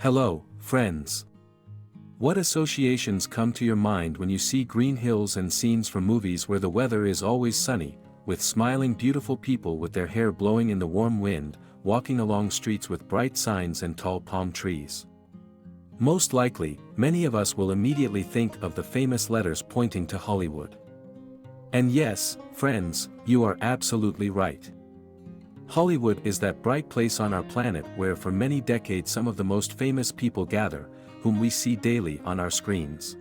Hello, friends. What associations come to your mind when you see green hills and scenes from movies where the weather is always sunny, with smiling beautiful people with their hair blowing in the warm wind, walking along streets with bright signs and tall palm trees? Most likely, many of us will immediately think of the famous letters pointing to Hollywood. And yes, friends, you are absolutely right. Hollywood is that bright place on our planet where for many decades some of the most famous people gather, whom we see daily on our screens.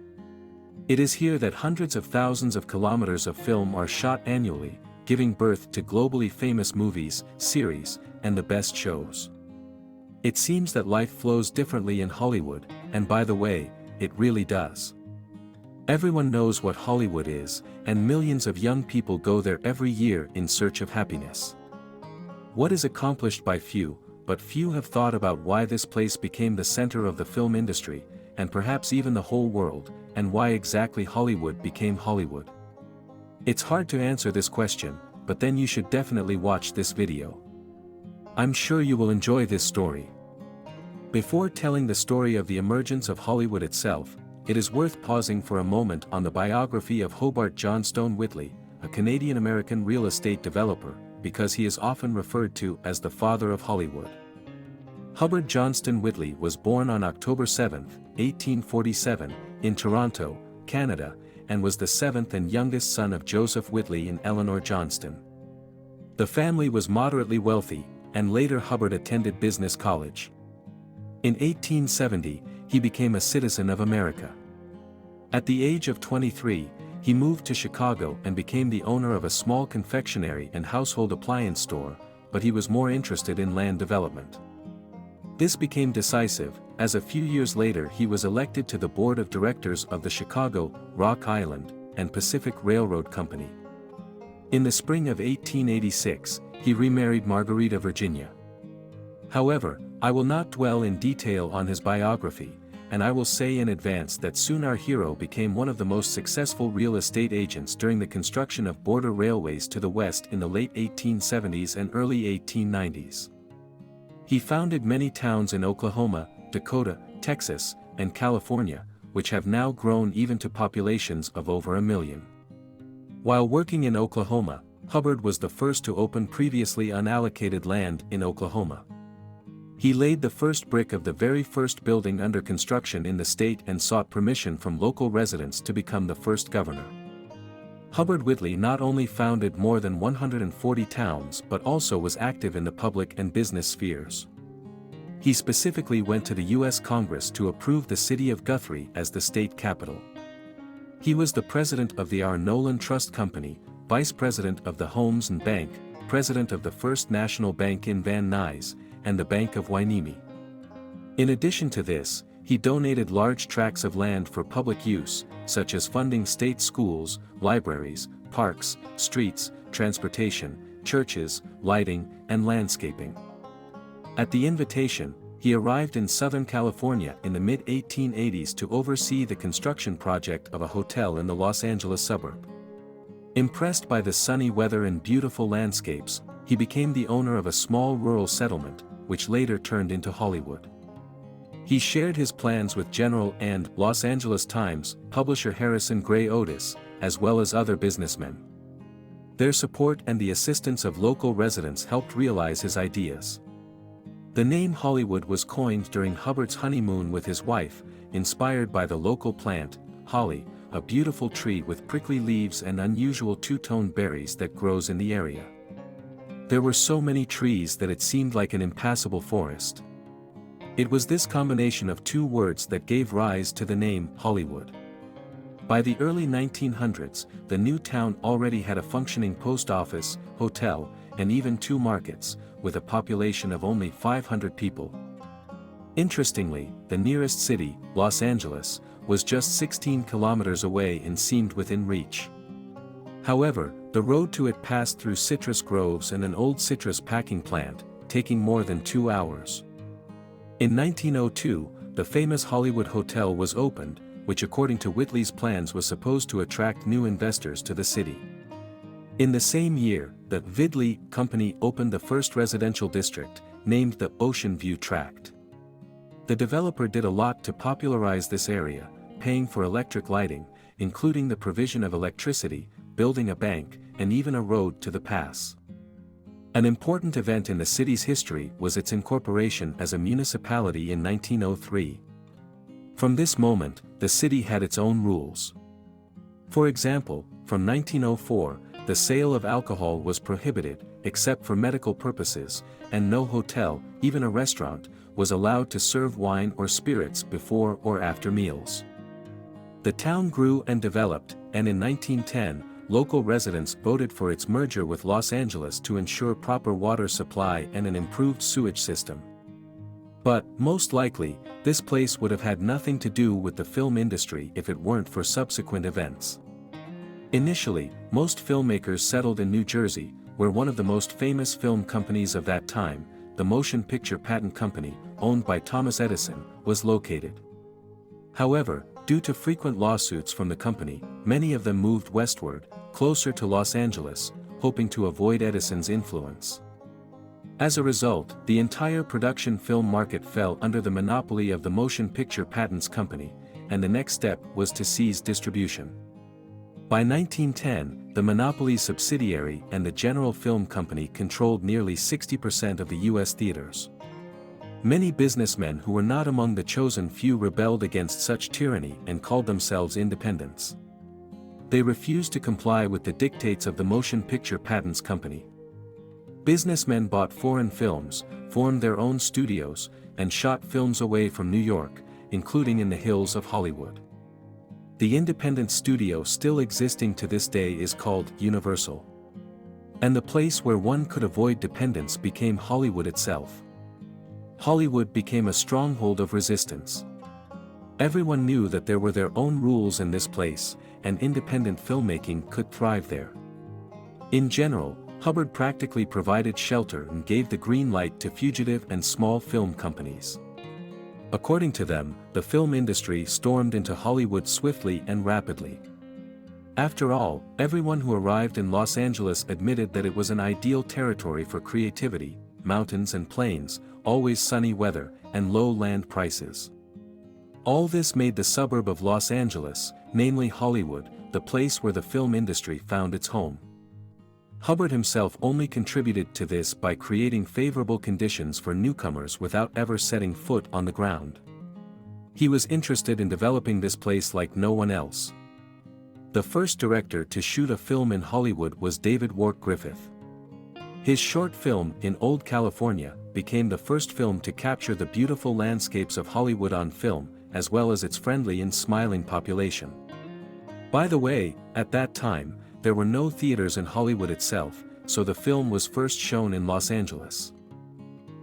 It is here that hundreds of thousands of kilometers of film are shot annually, giving birth to globally famous movies, series, and the best shows. It seems that life flows differently in Hollywood, and by the way, it really does. Everyone knows what Hollywood is, and millions of young people go there every year in search of happiness. What is accomplished by few, but few have thought about why this place became the center of the film industry, and perhaps even the whole world, and why exactly Hollywood became Hollywood. It's hard to answer this question, but then you should definitely watch this video. I'm sure you will enjoy this story. Before telling the story of the emergence of Hollywood itself, it is worth pausing for a moment on the biography of Hobart Johnstone Whitley, a Canadian-American real estate developer, because he is often referred to as the father of Hollywood. Hobart Johnstone Whitley was born on October 7, 1847, in Toronto, Canada, and was the seventh and youngest son of Joseph Whitley and Eleanor Johnston. The family was moderately wealthy, and later Hobart attended business college. In 1870, he became a citizen of America. At the age of 23, he moved to Chicago and became the owner of a small confectionery and household appliance store, but he was more interested in land development. This became decisive, as a few years later he was elected to the board of directors of the Chicago, Rock Island, and Pacific Railroad Company. In the spring of 1886, he remarried Margarita Virginia. However, I will not dwell in detail on his biography, and I will say in advance that soon our hero became one of the most successful real estate agents during the construction of border railways to the west in the late 1870s and early 1890s. He founded many towns in Oklahoma, Dakota, Texas, and California, which have now grown even to populations of over 1 million. While working in Oklahoma, Hobart was the first to open previously unallocated land in Oklahoma. He laid the first brick of the very first building under construction in the state and sought permission from local residents to become the first governor. Hobart Whitley not only founded more than 140 towns but also was active in the public and business spheres. He specifically went to the U.S. Congress to approve the city of Guthrie as the state capital. He was the president of the R. Nolan Trust Company, vice president of the Homes and Bank, president of the First National Bank in Van Nuys, and the Bank of Hueneme. In addition to this, he donated large tracts of land for public use, such as funding state schools, libraries, parks, streets, transportation, churches, lighting, and landscaping. At the invitation, he arrived in Southern California in the mid-1880s to oversee the construction project of a hotel in the Los Angeles suburb. Impressed by the sunny weather and beautiful landscapes, he became the owner of a small rural settlement, which later turned into Hollywood. He shared his plans with General and Los Angeles Times publisher Harrison Gray Otis, as well as other businessmen. Their support and the assistance of local residents helped realize his ideas. The name Hollywood was coined during Hobart's honeymoon with his wife, inspired by the local plant, holly, a beautiful tree with prickly leaves and unusual two-tone berries that grows in the area. There were so many trees that it seemed like an impassable forest. It was this combination of two words that gave rise to the name Hollywood. By the early 1900s, the new town already had a functioning post office, hotel, and even 2 markets, with a population of only 500 people. Interestingly, the nearest city, Los Angeles, was just 16 kilometers away and seemed within reach. However, the road to it passed through citrus groves and an old citrus packing plant, taking more than 2 hours. In 1902, the famous Hollywood Hotel was opened, which according to Whitley's plans was supposed to attract new investors to the city. In the same year, the Whitley Company opened the first residential district, named the Ocean View Tract. The developer did a lot to popularize this area, paying for electric lighting, including the provision of electricity, building a bank, and even a road to the pass. An important event in the city's history was its incorporation as a municipality in 1903. From this moment, the city had its own rules. For example, from 1904, the sale of alcohol was prohibited, except for medical purposes, and no hotel, even a restaurant, was allowed to serve wine or spirits before or after meals. The town grew and developed, and in 1910, local residents voted for its merger with Los Angeles to ensure proper water supply and an improved sewage system. But, most likely, this place would have had nothing to do with the film industry if it weren't for subsequent events. Initially, most filmmakers settled in New Jersey, where one of the most famous film companies of that time, the Motion Picture Patent Company, owned by Thomas Edison, was located. However, due to frequent lawsuits from the company, many of them moved westward, closer to Los Angeles, hoping to avoid Edison's influence. As a result, the entire production film market fell under the monopoly of the Motion Picture Patents Company, and the next step was to seize distribution. By 1910, the monopoly subsidiary and the General Film Company controlled nearly 60% of the U.S. theaters. Many businessmen who were not among the chosen few rebelled against such tyranny and called themselves independents. They refused to comply with the dictates of the Motion Picture Patents Company. Businessmen bought foreign films, formed their own studios, and shot films away from New York, including in the hills of Hollywood. The independent studio still existing to this day is called Universal. And the place where one could avoid dependence became Hollywood itself. Hollywood became a stronghold of resistance. Everyone knew that there were their own rules in this place, and independent filmmaking could thrive there. In general, Hubbard practically provided shelter and gave the green light to fugitive and small film companies. According to them, the film industry stormed into Hollywood swiftly and rapidly. After all, everyone who arrived in Los Angeles admitted that it was an ideal territory for creativity, mountains and plains, always sunny weather, and low land prices. All this made the suburb of Los Angeles, namely Hollywood, the place where the film industry found its home. Hubbard himself only contributed to this by creating favorable conditions for newcomers without ever setting foot on the ground. He was interested in developing this place like no one else. The first director to shoot a film in Hollywood was David Wark Griffith. His short film, In Old California, became the first film to capture the beautiful landscapes of Hollywood on film, as well as its friendly and smiling population. By the way, at that time, there were no theaters in Hollywood itself, so the film was first shown in Los Angeles.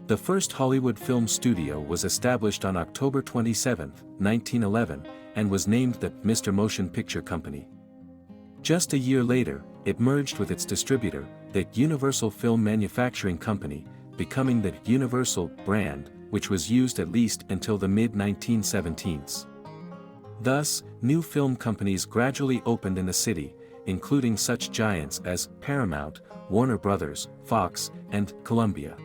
The first Hollywood film studio was established on October 27, 1911, and was named the Mr. Motion Picture Company. Just a year later, it merged with its distributor, the Universal Film Manufacturing Company, becoming the Universal brand, which was used at least until the mid-1917s. Thus, new film companies gradually opened in the city, including such giants as Paramount, Warner Brothers, Fox, and Columbia.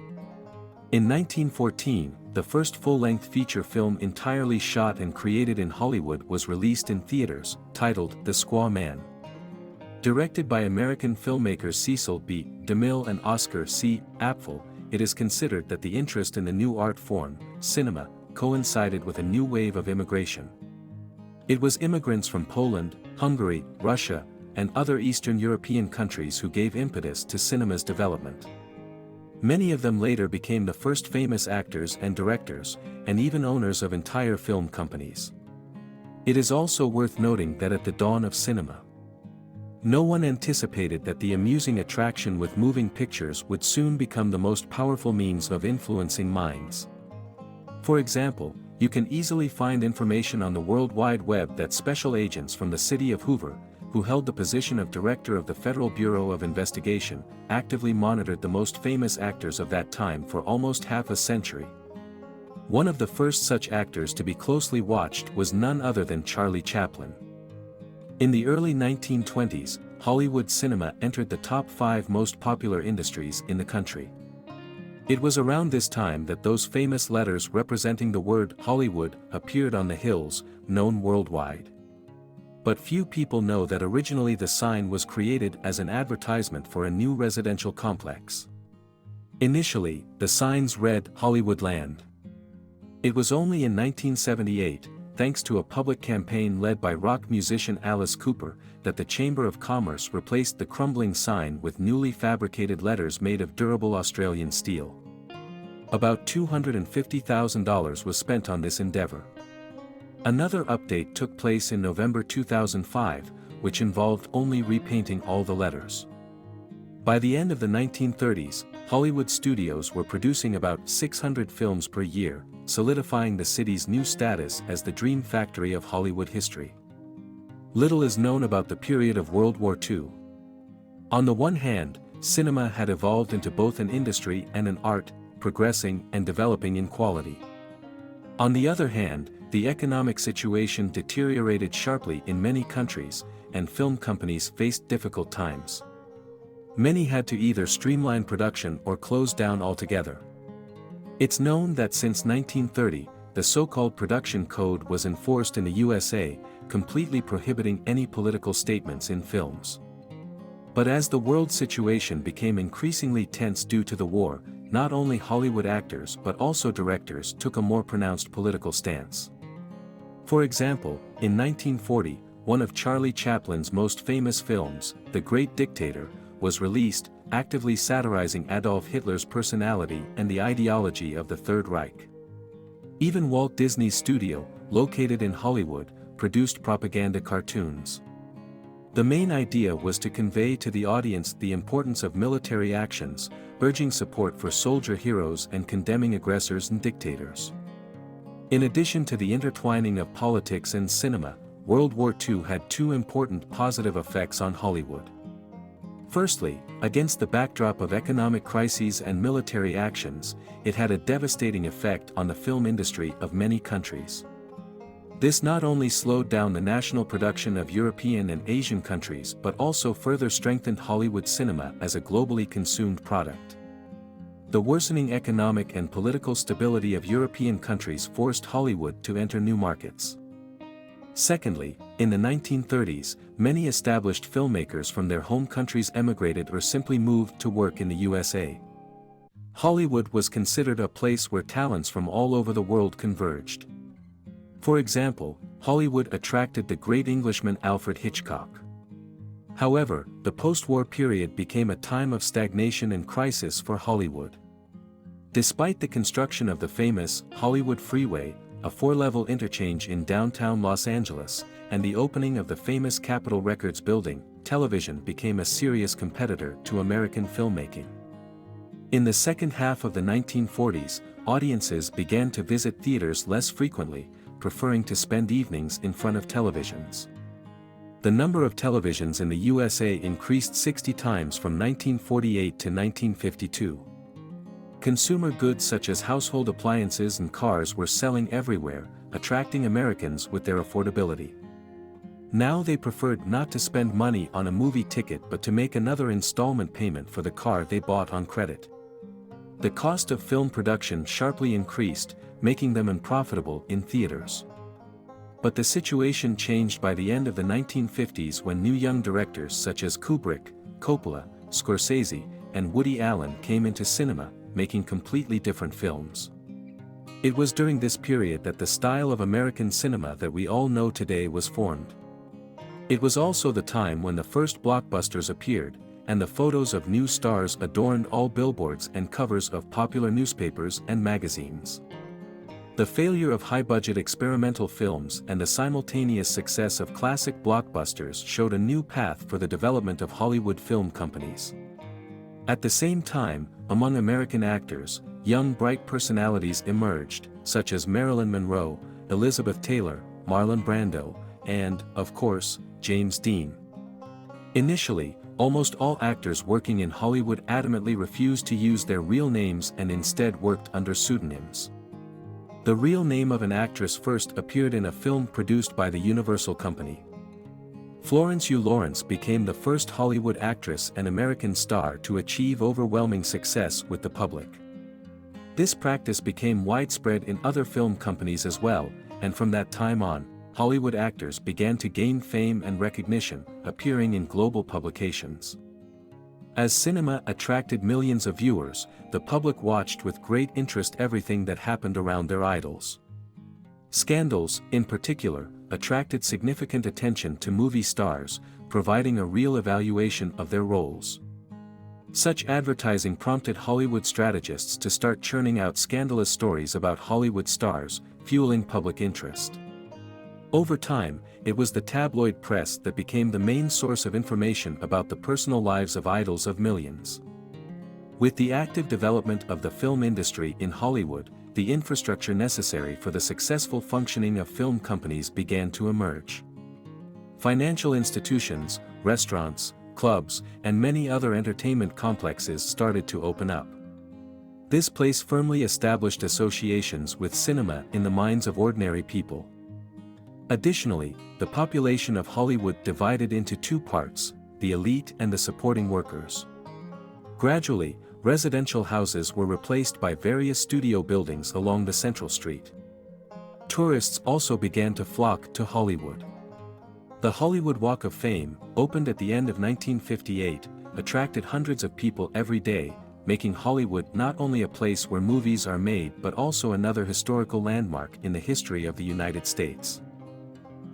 In 1914, the first full-length feature film entirely shot and created in Hollywood was released in theaters, titled The Squaw Man. Directed by American filmmakers Cecil B. DeMille and Oscar C. Apfel, it is considered that the interest in the new art form, cinema, coincided with a new wave of immigration. It was immigrants from Poland, Hungary, Russia, and other Eastern European countries who gave impetus to cinema's development. Many of them later became the first famous actors and directors, and even owners of entire film companies. It is also worth noting that at the dawn of cinema, no one anticipated that the amusing attraction with moving pictures would soon become the most powerful means of influencing minds. For example, you can easily find information on the World Wide Web that special agents from the city of Hoover, who held the position of director of the Federal Bureau of Investigation, actively monitored the most famous actors of that time for almost half a century. One of the first such actors to be closely watched was none other than Charlie Chaplin. In the early 1920s, Hollywood cinema entered the top 5 most popular industries in the country. It was around this time that those famous letters representing the word Hollywood appeared on the hills, known worldwide. But few people know that originally the sign was created as an advertisement for a new residential complex. Initially, the signs read Hollywoodland. It was only in 1978, thanks to a public campaign led by rock musician Alice Cooper, that the Chamber of Commerce replaced the crumbling sign with newly fabricated letters made of durable Australian steel. About $250,000 was spent on this endeavor. Another update took place in November 2005, which involved only repainting all the letters. By the end of the 1930s, Hollywood studios were producing about 600 films per year, solidifying the city's new status as the dream factory of Hollywood history. Little is known about the period of World War II. On the one hand, cinema had evolved into both an industry and an art, progressing and developing in quality. On the other hand, the economic situation deteriorated sharply in many countries, and film companies faced difficult times. Many had to either streamline production or close down altogether. It's known that since 1930, the so-called production code was enforced in the USA, completely prohibiting any political statements in films. But as the world situation became increasingly tense due to the war, not only Hollywood actors but also directors took a more pronounced political stance. For example, in 1940, one of Charlie Chaplin's most famous films, The Great Dictator, was released, actively satirizing Adolf Hitler's personality and the ideology of the Third Reich. Even Walt Disney's studio, located in Hollywood, produced propaganda cartoons. The main idea was to convey to the audience the importance of military actions, urging support for soldier heroes and condemning aggressors and dictators. In addition to the intertwining of politics and cinema, World War II had two important positive effects on Hollywood. Firstly, against the backdrop of economic crises and military actions, it had a devastating effect on the film industry of many countries. This not only slowed down the national production of European and Asian countries but also further strengthened Hollywood cinema as a globally consumed product. The worsening economic and political stability of European countries forced Hollywood to enter new markets. Secondly, in the 1930s, many established filmmakers from their home countries emigrated or simply moved to work in the USA. Hollywood was considered a place where talents from all over the world converged. For example, Hollywood attracted the great Englishman Alfred Hitchcock. However, the post-war period became a time of stagnation and crisis for Hollywood. Despite the construction of the famous Hollywood Freeway, a 4-level interchange in downtown Los Angeles, and the opening of the famous Capitol Records building, television became a serious competitor to American filmmaking. In the second half of the 1940s, audiences began to visit theaters less frequently, preferring to spend evenings in front of televisions. The number of televisions in the USA increased 60 times from 1948 to 1952. Consumer goods such as household appliances and cars were selling everywhere, attracting Americans with their affordability. Now they preferred not to spend money on a movie ticket but to make another installment payment for the car they bought on credit. The cost of film production sharply increased, making them unprofitable in theaters. But the situation changed by the end of the 1950s when new young directors such as Kubrick, Coppola, Scorsese, and Woody Allen came into cinema, making completely different films. It was during this period that the style of American cinema that we all know today was formed. It was also the time when the first blockbusters appeared, and the photos of new stars adorned all billboards and covers of popular newspapers and magazines. The failure of high-budget experimental films and the simultaneous success of classic blockbusters showed a new path for the development of Hollywood film companies. At the same time, among American actors, young bright personalities emerged, such as Marilyn Monroe, Elizabeth Taylor, Marlon Brando, and, of course, James Dean. Initially, almost all actors working in Hollywood adamantly refused to use their real names and instead worked under pseudonyms. The real name of an actress first appeared in a film produced by the Universal Company. Florence Hugh Lawrence became the first Hollywood actress and American star to achieve overwhelming success with the public. This practice became widespread in other film companies as well, and from that time on, Hollywood actors began to gain fame and recognition, appearing in global publications. As cinema attracted millions of viewers, the public watched with great interest everything that happened around their idols. Scandals, in particular, attracted significant attention to movie stars, providing a real evaluation of their roles. Such advertising prompted Hollywood strategists to start churning out scandalous stories about Hollywood stars, fueling public interest. Over time, it was the tabloid press that became the main source of information about the personal lives of idols of millions. With the active development of the film industry in Hollywood, the infrastructure necessary for the successful functioning of film companies began to emerge. Financial institutions, restaurants, clubs, and many other entertainment complexes started to open up. This place firmly established associations with cinema in the minds of ordinary people. Additionally, the population of Hollywood divided into two parts, the elite and the supporting workers. Gradually, residential houses were replaced by various studio buildings along the central street. Tourists also began to flock to Hollywood. The Hollywood Walk of Fame, opened at the end of 1958, attracted hundreds of people every day, making Hollywood not only a place where movies are made but also another historical landmark in the history of the United States.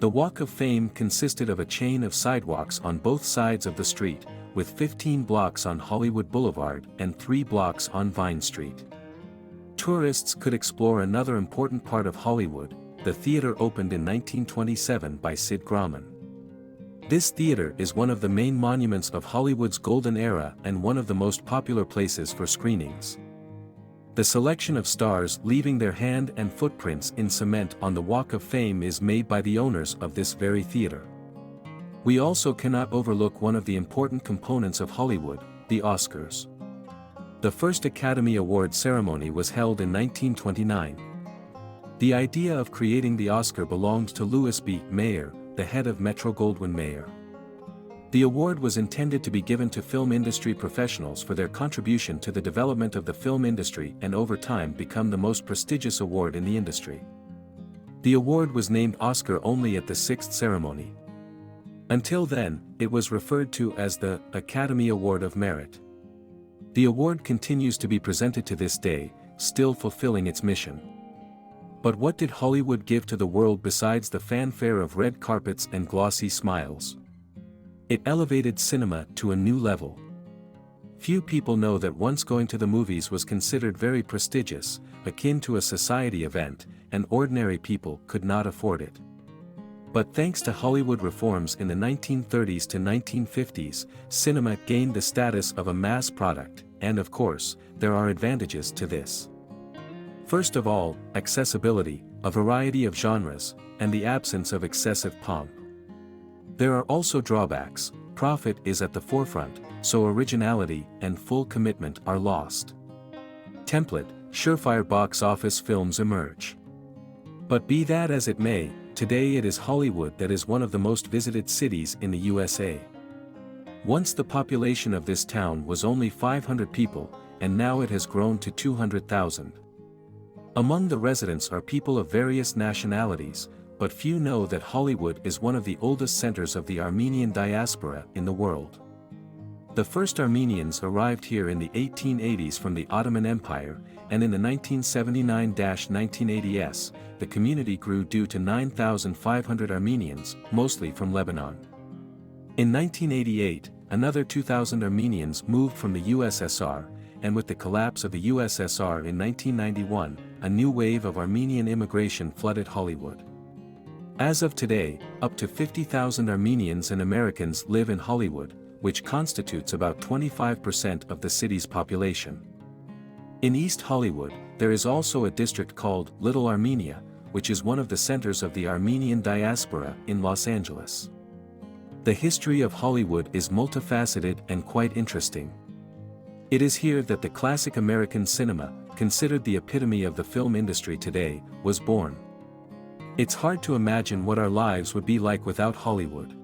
The Walk of Fame consisted of a chain of sidewalks on both sides of the street, with 15 blocks on Hollywood Boulevard and 3 blocks on Vine Street. Tourists could explore another important part of Hollywood. The theater opened in 1927 by Sid Grauman. This theater is one of the main monuments of Hollywood's golden era and one of the most popular places for screenings. The selection of stars leaving their hand and footprints in cement on the Walk of Fame is made by the owners of this very theater. We also cannot overlook one of the important components of Hollywood, the Oscars. The first Academy Award ceremony was held in 1929. The idea of creating the Oscar belonged to Louis B. Mayer, the head of Metro-Goldwyn-Mayer. The award was intended to be given to film industry professionals for their contribution to the development of the film industry and over time become the most prestigious award in the industry. The award was named Oscar only at the sixth ceremony. Until then, it was referred to as the Academy Award of Merit. The award continues to be presented to this day, still fulfilling its mission. But what did Hollywood give to the world besides the fanfare of red carpets and glossy smiles? It elevated cinema to a new level. Few people know that once going to the movies was considered very prestigious, akin to a society event, and ordinary people could not afford it. But thanks to Hollywood reforms in the 1930s to 1950s, cinema gained the status of a mass product, and of course, there are advantages to this. First of all, accessibility, a variety of genres, and the absence of excessive pomp. There are also drawbacks. Profit is at the forefront, so originality and full commitment are lost. Template, surefire box office films emerge. But be that as it may, today it is Hollywood that is one of the most visited cities in the USA. Once the population of this town was only 500 people, and now it has grown to 200,000. Among the residents are people of various nationalities, but few know that Hollywood is one of the oldest centers of the Armenian diaspora in the world. The first Armenians arrived here in the 1880s from the Ottoman Empire, and in the 1979-1980s, the community grew due to 9,500 Armenians, mostly from Lebanon. In 1988, another 2,000 Armenians moved from the USSR, and with the collapse of the USSR in 1991, a new wave of Armenian immigration flooded Hollywood. As of today, up to 50,000 Armenians and Americans live in Hollywood, which constitutes about 25% of the city's population. In East Hollywood, there is also a district called Little Armenia, which is one of the centers of the Armenian diaspora in Los Angeles. The history of Hollywood is multifaceted and quite interesting. It is here that the classic American cinema, considered the epitome of the film industry today, was born. It's hard to imagine what our lives would be like without Hollywood.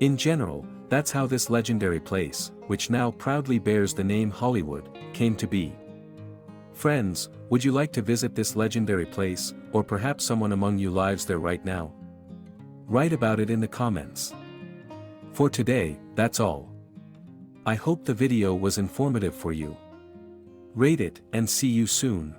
In general, that's how this legendary place, which now proudly bears the name Hollywood, came to be. Friends, would you like to visit this legendary place, or perhaps someone among you lives there right now? Write about it in the comments. For today, that's all. I hope the video was informative for you. Rate it, and see you soon.